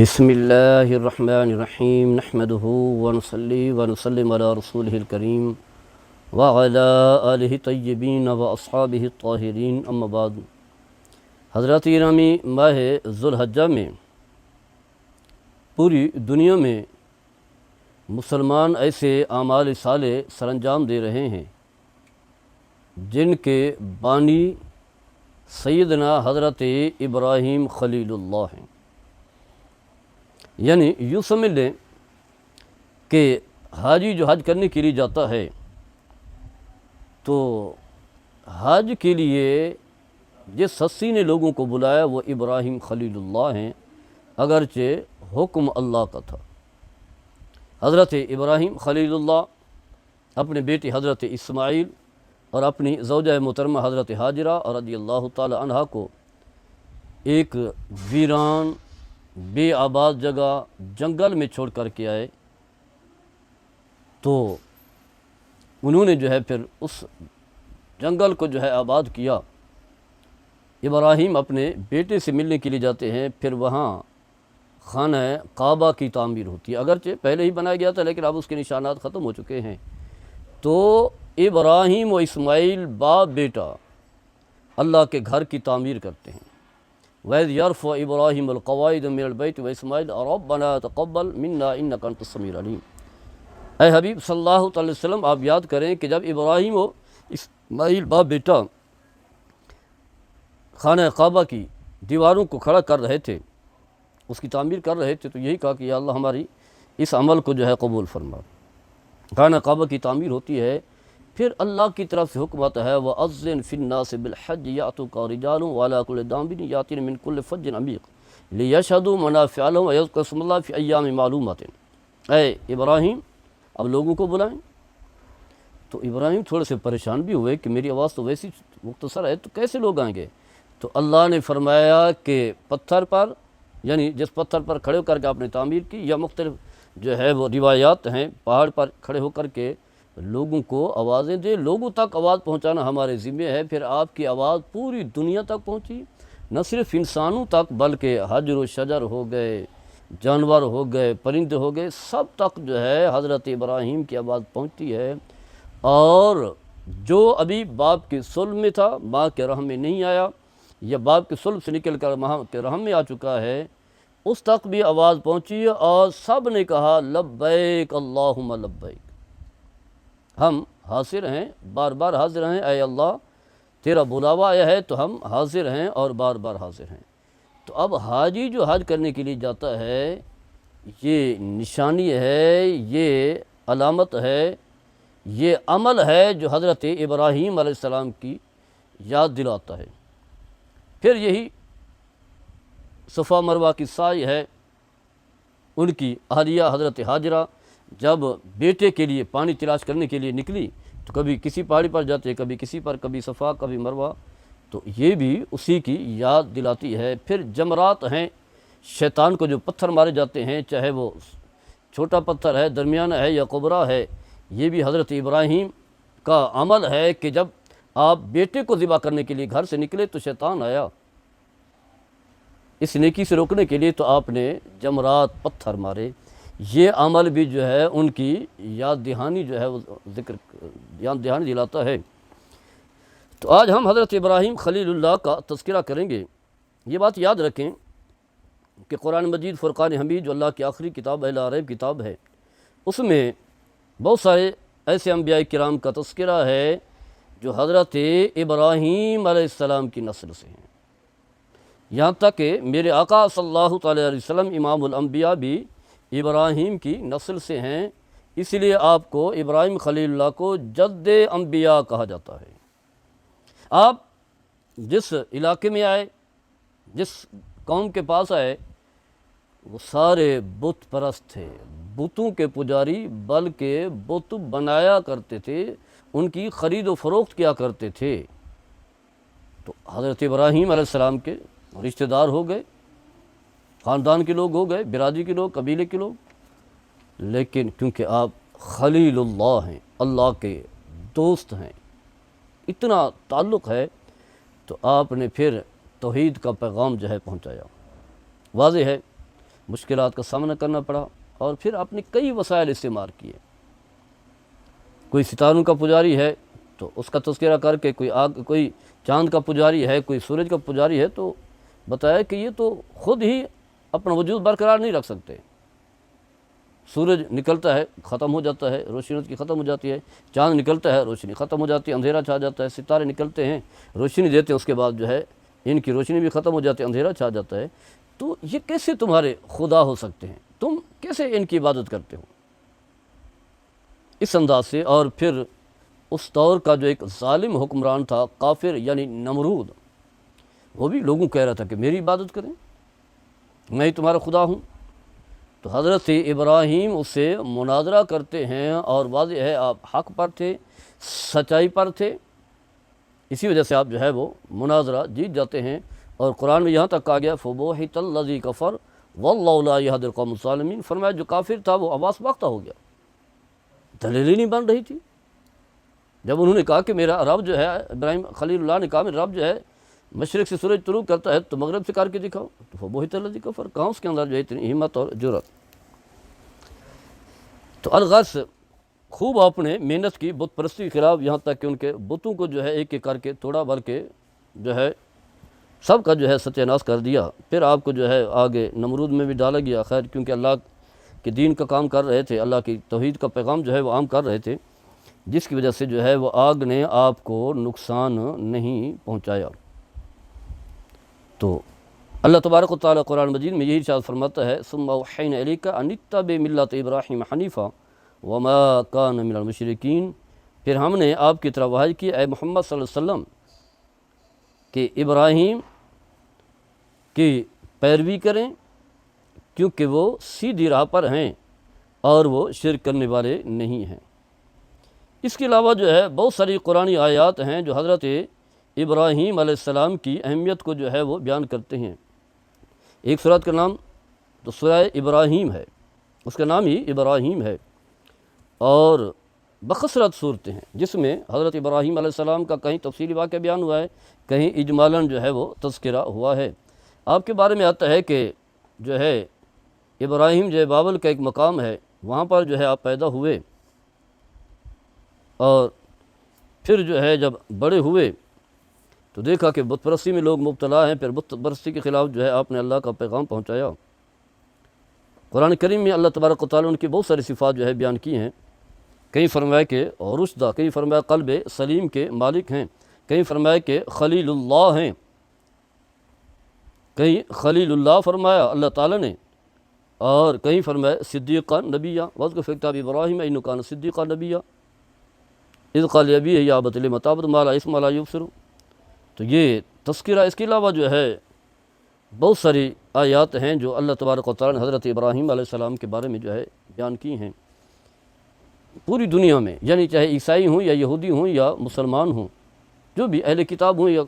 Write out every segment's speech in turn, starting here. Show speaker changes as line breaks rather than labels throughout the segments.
بسم اللہ الرحمن الرحیم نحمدہ ونصلی ونسلم علی رسولہ الکریم وعلی آلہ طیبین واصحابہ الطاہرین اما بعد۔ حضرات گرامی، ماہ ذوالحجہ میں پوری دنیا میں مسلمان ایسے اعمال صالح سر انجام دے رہے ہیں جن کے بانی سیدنا حضرت ابراہیم خلیل اللہ ہیں۔ یعنی یوں سمجھ لیں کہ حاجی جو حج کرنے کے لیے جاتا ہے تو حج کے لیے جس ہستی نے لوگوں کو بلایا وہ ابراہیم خلیل اللہ ہیں، اگرچہ حکم اللہ کا تھا۔ حضرت ابراہیم خلیل اللہ اپنے بیٹے حضرت اسماعیل اور اپنی زوجہ محترمہ حضرت ہاجرہ رضی اللہ تعالی عنہا کو ایک ویران بے آباد جگہ جنگل میں چھوڑ کر کے آئے، تو انہوں نے جو ہے پھر اس جنگل کو جو ہے آباد کیا۔ ابراہیم اپنے بیٹے سے ملنے کے لیے جاتے ہیں، پھر وہاں خانہ کعبہ کی تعمیر ہوتی ہے، اگرچہ پہلے ہی بنایا گیا تھا لیکن اب اس کے نشانات ختم ہو چکے ہیں۔ تو ابراہیم و اسماعیل باپ بیٹا اللہ کے گھر کی تعمیر کرتے ہیں۔ وَإِذْ يَرْفَعُ إِبْرَاهِيمُ الْقَوَاعِدَ مِنَ الْبَيْتِ وَإِسْمَاعِيلُ رَبَّنَا تَقَبَّلْ مِنَّا إِنَّكَ أَنْتَ السَّمِيعُ الْعَلِيمُ۔ اے حبیب صلی اللہ علیہ وسلم، آپ یاد کریں کہ جب ابراہیم و اسماعیل باپ بیٹا خانہ کعبہ کی دیواروں کو کھڑا کر رہے تھے، اس کی تعمیر کر رہے تھے، تو یہی کہا کہ یا اللہ ہماری اس عمل کو جو ہے قبول فرما۔ خانہ کعبہ کی تعمیر ہوتی ہے، پھر اللہ کی طرف سے حکم آتا ہے وَأَذِّنْ فِي النَّاسِ بِالْحَجِّ يَأْتُوكَ رِجَالٌ وَعَلَىٰ كُلِّ ضَامِرٍ يَأْتِينَ مِنْ كُلِّ فَجٍّ عَمِيقٍ لِيَشْهَدُوا مَنَافِعَ لَهُمْ وَيَذْكُرُوا اسْمَ اللَّهِ فِي أَيَّامٍ مَّعْلُومَاتٍ۔ اے ابراہیم، اب لوگوں کو بلائیں۔ تو ابراہیم تھوڑے سے پریشان بھی ہوئے کہ میری آواز تو ویسی مختصر ہے، تو کیسے لوگ آئیں گے؟ تو اللہ نے فرمایا کہ پتھر پر، یعنی جس پتھر پر کھڑے ہو کر کے آپ نے تعمیر کی، یا مختلف جو ہے وہ روایات ہیں، پہاڑ پر کھڑے ہو کر کے لوگوں کو آوازیں دے، لوگوں تک آواز پہنچانا ہمارے ذمہ ہے۔ پھر آپ کی آواز پوری دنیا تک پہنچی، نہ صرف انسانوں تک بلکہ حجر و شجر ہو گئے، جانور ہو گئے، پرندے ہو گئے، سب تک جو ہے حضرت ابراہیم کی آواز پہنچتی ہے۔ اور جو ابھی باپ کے صلب میں تھا، ماں کے رحم میں نہیں آیا، یا باپ کے صلب سے نکل کر ماں کے رحم میں آ چکا ہے، اس تک بھی آواز پہنچی، اور سب نے کہا لبیک اللہم لبیک، ہم حاضر ہیں، بار بار حاضر ہیں، اے اللہ تیرا بلاوا آیا ہے تو ہم حاضر ہیں اور بار بار حاضر ہیں۔ تو اب حاجی جو حج کرنے کے لیے جاتا ہے، یہ نشانی ہے، یہ علامت ہے، یہ عمل ہے جو حضرت ابراہیم علیہ السلام کی یاد دلاتا ہے۔ پھر یہی صفا مروہ کی سعی ہے۔ ان کی اہلیہ حضرت ہاجرہ جب بیٹے کے لیے پانی تلاش کرنے کے لیے نکلی تو کبھی کسی پہاڑی پر جاتے، کبھی کسی پر، کبھی صفا کبھی مروہ، تو یہ بھی اسی کی یاد دلاتی ہے۔ پھر جمرات ہیں، شیطان کو جو پتھر مارے جاتے ہیں، چاہے وہ چھوٹا پتھر ہے، درمیانہ ہے یا کبرا ہے، یہ بھی حضرت ابراہیم کا عمل ہے کہ جب آپ بیٹے کو ذبح کرنے کے لیے گھر سے نکلے تو شیطان آیا اس نیکی سے روکنے کے لیے، تو آپ نے جمرات پتھر مارے۔ یہ عمل بھی جو ہے ان کی یاد دہانی جو ہے وہ ذکر یاد دہانی دلاتا ہے۔ تو آج ہم حضرت ابراہیم خلیل اللہ کا تذکرہ کریں گے۔ یہ بات یاد رکھیں کہ قرآن مجید فرقان حمید جو اللہ کی آخری کتاب ہے، لا ریب کتاب ہے، اس میں بہت سارے ایسے انبیاء کرام کا تذکرہ ہے جو حضرت ابراہیم علیہ السلام کی نسل سے ہیں، یہاں تک کہ میرے آقا صلی اللہ تعالیٰ علیہ وسلم امام الانبیاء بھی ابراہیم کی نسل سے ہیں، اس لیے آپ کو ابراہیم خلیل اللہ کو جد انبیاء کہا جاتا ہے۔ آپ جس علاقے میں آئے، جس قوم کے پاس آئے، وہ سارے بت پرست تھے، بتوں کے پجاری، بلکہ بت بنایا کرتے تھے، ان کی خرید و فروخت کیا کرتے تھے۔ تو حضرت ابراہیم علیہ السلام کے رشتہ دار ہو گئے، خاندان کے لوگ ہو گئے، برادری کے لوگ، قبیلے کے لوگ، لیکن کیونکہ آپ خلیل اللہ ہیں، اللہ کے دوست ہیں، اتنا تعلق ہے، تو آپ نے پھر توحید کا پیغام جو ہے پہنچایا۔ واضح ہے مشکلات کا سامنا کرنا پڑا، اور پھر اپنے کئی وسائل استعمال کیے۔ کوئی ستاروں کا پجاری ہے تو اس کا تذکرہ کر کے، کوئی چاند کا پجاری ہے، کوئی سورج کا پجاری ہے، تو بتایا کہ یہ تو خود ہی اپنا وجود برقرار نہیں رکھ سکتے۔ سورج نکلتا ہے ختم ہو جاتا ہے، روشنی اس کی ختم ہو جاتی ہے، چاند نکلتا ہے روشنی ختم ہو جاتی ہے، اندھیرا چھا جاتا ہے، ستارے نکلتے ہیں روشنی دیتے ہیں، اس کے بعد جو ہے ان کی روشنی بھی ختم ہو جاتی ہے، اندھیرا چھا جاتا ہے۔ تو یہ کیسے تمہارے خدا ہو سکتے ہیں؟ تم کیسے ان کی عبادت کرتے ہو؟ اس انداز سے۔ اور پھر اس دور کا جو ایک ظالم حکمران تھا، کافر یعنی نمرود، وہ بھی لوگوں کو کہہ رہا تھا کہ میری عبادت کریں، میں ہی تمہارا خدا ہوں۔ تو حضرت ابراہیم اس سے مناظرہ کرتے ہیں، اور واضح ہے آپ حق پر تھے، سچائی پر تھے، اسی وجہ سے آپ جو ہے وہ مناظرہ جیت جاتے ہیں۔ اور قرآن میں یہاں تک کہا گیا فَبُوحِتَ الَّذِي كَفَرَ وَاللَّهُ لَا يَهْدِي الْقَوْمَ الظَّالِمِينَ، فرمایا جو کافر تھا وہ حواس باختہ ہو گیا، دلیل ہی نہیں بن رہی تھی۔ جب انہوں نے کہا کہ میرا رب جو ہے، ابراہیم خلیل اللہ نے کہا میرا رب جو ہے مشرق سے سورج طلوع کرتا ہے تو مغرب سے کر کے دکھاؤ، تو فَبُوحِتَ الَّذِي كَفَرَ، کہاں اس کے اندر جو ہے اتنی ہمت اور جرأت۔ تو الغرض خوب آپ نے محنت کی بت پرستی کے خلاف، یہاں تک کہ ان کے بتوں کو جو ہے ایک ایک کر کے توڑا، بلکہ جو ہے سب کا جو ہے ستیہ ناش کر دیا۔ پھر آپ کو جو ہے آگے نمرود میں بھی ڈالا گیا، خیر کیونکہ اللہ کے دین کا کام کر رہے تھے، اللہ کی توحید کا پیغام جو ہے وہ عام کر رہے تھے، جس کی وجہ سے جو ہے وہ آگ نے آپ کو نقصان نہیں پہنچایا۔ تو اللہ تبارک و تعالیٰ قرآن مجید میں یہی ارشاد فرماتا ہے ثم اوحینا الیک ان اتبع ملۃ ابراہیم حنیفا وما کان من المشرکین، پھر ہم نے آپ کی طرف وحی کی اے محمد صلی اللہ علیہ وسلم کہ ابراہیم کی پیروی کریں، کیونکہ وہ سیدھی راہ پر ہیں اور وہ شرک کرنے والے نہیں ہیں۔ اس کے علاوہ جو ہے بہت ساری قرآنی آیات ہیں جو حضرت ابراہیم علیہ السلام کی اہمیت کو جو ہے وہ بیان کرتے ہیں۔ ایک سورت کا نام تو سورہ ابراہیم ہے، اس کا نام ہی ابراہیم ہے، اور بکثرت صورتیں ہیں جس میں حضرت ابراہیم علیہ السلام کا کہیں تفصیلی واقعہ بیان ہوا ہے، کہیں اجمالاً جو ہے وہ تذکرہ ہوا ہے۔ آپ کے بارے میں آتا ہے کہ جو ہے ابراہیم جو ہے بابل کا ایک مقام ہے، وہاں پر جو ہے آپ پیدا ہوئے، اور پھر جو ہے جب بڑے ہوئے تو دیکھا کہ بت پرستی میں لوگ مبتلا ہیں، پھر بت پرستی کے خلاف جو ہے آپ نے اللہ کا پیغام پہنچایا۔ قرآن کریم میں اللہ تبارک و تعالیٰ ان کی بہت ساری صفات جو ہے بیان کی ہیں، کہیں فرمایا کہ رشدہ، کہیں فرمایا قلب سلیم کے مالک ہیں، کہیں فرمایا کہ خلیل اللہ ہیں، کہیں خلیل اللہ فرمایا اللہ تعالیٰ نے، اور کہیں فرمایا صدیقہ نبیہ، وَاذْكُرْ فِي كِتَابِ إِبْرَاهِيمَ إِنَّهُ كَانَ صِدِّيقًا نَبِيًّا اِذْ قَالَ لِأَبِيهِ يَا أَبَتِ لِمَ تَعْبُدُ مَا لَا يَسْمَعُ وَلَا يُبْصِرُ۔ تو یہ تذکرہ، اس کے علاوہ جو ہے بہت ساری آیات ہیں جو اللہ تبارک و تعالیٰ نے حضرت ابراہیم علیہ السلام کے بارے میں جو ہے بیان کی ہیں۔ پوری دنیا میں یعنی چاہے عیسائی ہوں یا یہودی ہوں یا مسلمان ہوں، جو بھی اہل کتاب ہوں یا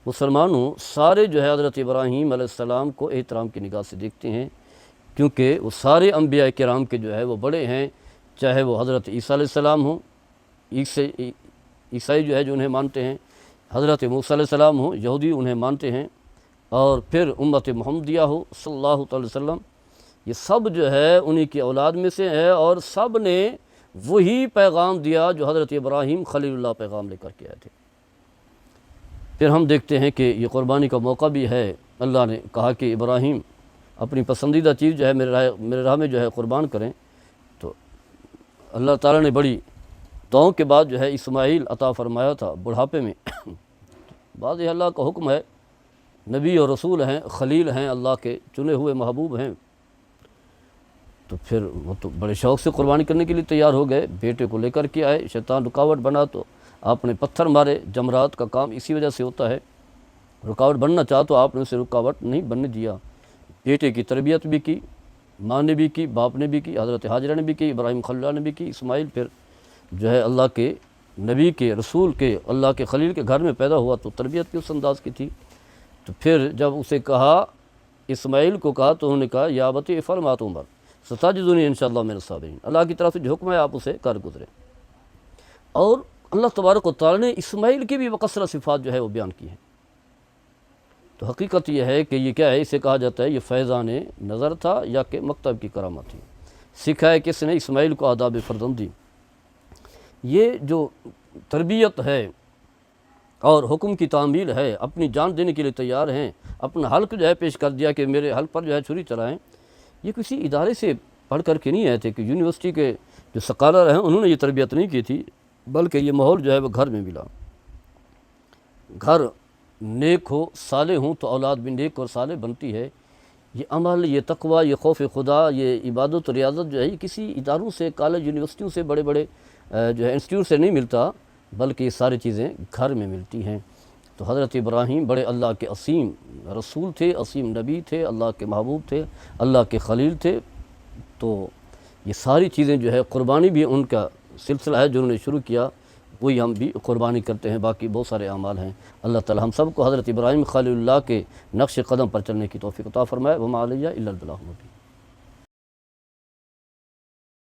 مسلمان ہوں، سارے جو ہے حضرت ابراہیم علیہ السلام کو احترام کی نگاہ سے دیکھتے ہیں، کیونکہ وہ سارے انبیاء کرام کے جو ہے وہ بڑے ہیں، چاہے وہ حضرت عیسیٰ علیہ السلام ہوں، عیسائی جو ہے جو انہیں مانتے ہیں، حضرت موسیٰ علیہ السلام ہوں، یہودی انہیں مانتے ہیں، اور پھر امت محمدیہ ہو صلی اللہ تعالی وسلم، یہ سب جو ہے انہی کی اولاد میں سے ہے، اور سب نے وہی پیغام دیا جو حضرت ابراہیم خلیل اللہ پیغام لے کر کے آئے تھے۔ پھر ہم دیکھتے ہیں کہ یہ قربانی کا موقع بھی ہے، اللہ نے کہا کہ ابراہیم اپنی پسندیدہ چیز جو ہے میرے راہ میں جو ہے قربان کریں، تو اللہ تعالیٰ نے بڑی دعاؤں کے بعد جو ہے اسماعیل عطا فرمایا تھا بڑھاپے میں۔ بعض اللہ کا حکم ہے، نبی اور رسول ہیں، خلیل ہیں، اللہ کے چنے ہوئے محبوب ہیں، تو پھر وہ تو بڑے شوق سے قربانی کرنے کے لیے تیار ہو گئے، بیٹے کو لے کر کے آئے، شیطان رکاوٹ بنا تو آپ نے پتھر مارے، جمرات کا کام اسی وجہ سے ہوتا ہے، رکاوٹ بننا چاہ تو آپ نے اسے رکاوٹ نہیں بننے دیا۔ بیٹے کی تربیت بھی کی، ماں نے بھی کی، باپ نے بھی کی، حضرت حاجرہ نے بھی کی، ابراہیم خلیل اللہ نے بھی کی، اسماعیل پھر جو ہے اللہ کے نبی کے رسول کے اللہ کے خلیل کے گھر میں پیدا ہوا تو تربیت بھی اس انداز کی تھی۔ تو پھر جب اسے کہا، اسماعیل کو کہا، تو انہوں نے کہا یا ابت افعل ما تؤمر ستجدنی انشاءاللہ من الصابرین، اللہ کی طرف سے جو حکم ہے آپ اسے کر گزرے۔ اور اللہ تبارک و تعالیٰ نے اسماعیل کی بھی بکثرت صفات جو ہے وہ بیان کی ہیں۔ تو حقیقت یہ ہے کہ یہ کیا ہے، اسے کہا جاتا ہے یہ فیضان نظر تھا یا کہ مکتب کی کرامت تھی۔ سکھائے کس نے اسماعیل کو آداب فرزندی۔ یہ جو تربیت ہے اور حکم کی تعمیل ہے، اپنی جان دینے کے لیے تیار ہیں، اپنا حلق جو ہے پیش کر دیا کہ میرے حلق پر جو ہے چھری چلائیں، یہ کسی ادارے سے پڑھ کر کے نہیں آئے تھے کہ یونیورسٹی کے جو سکالر ہیں انہوں نے یہ تربیت نہیں کی تھی، بلکہ یہ ماحول جو ہے وہ گھر میں ملا۔ گھر نیک ہو، صالح ہوں تو اولاد بھی نیک اور صالح بنتی ہے۔ یہ عمل، یہ تقوی، یہ خوف خدا، یہ عبادت و ریاضت جو ہے یہ کسی اداروں سے، کالج یونیورسٹیوں سے، بڑے بڑے جو ہے انسٹیٹیوٹ سے نہیں ملتا، بلکہ یہ ساری چیزیں گھر میں ملتی ہیں۔ تو حضرت ابراہیم بڑے اللہ کے عظیم رسول تھے، عظیم نبی تھے، اللہ کے محبوب تھے، اللہ کے خلیل تھے۔ تو یہ ساری چیزیں جو ہے قربانی بھی ان کا سلسلہ ہے جو انہوں نے شروع کیا، وہی ہم بھی قربانی کرتے ہیں، باقی بہت سارے اعمال ہیں۔ اللہ تعالی ہم سب کو حضرت ابراہیم خلیل اللہ کے نقش قدم پر چلنے کی توفیق عطا فرمائے۔ وما علیہ الا البلاغ المبین۔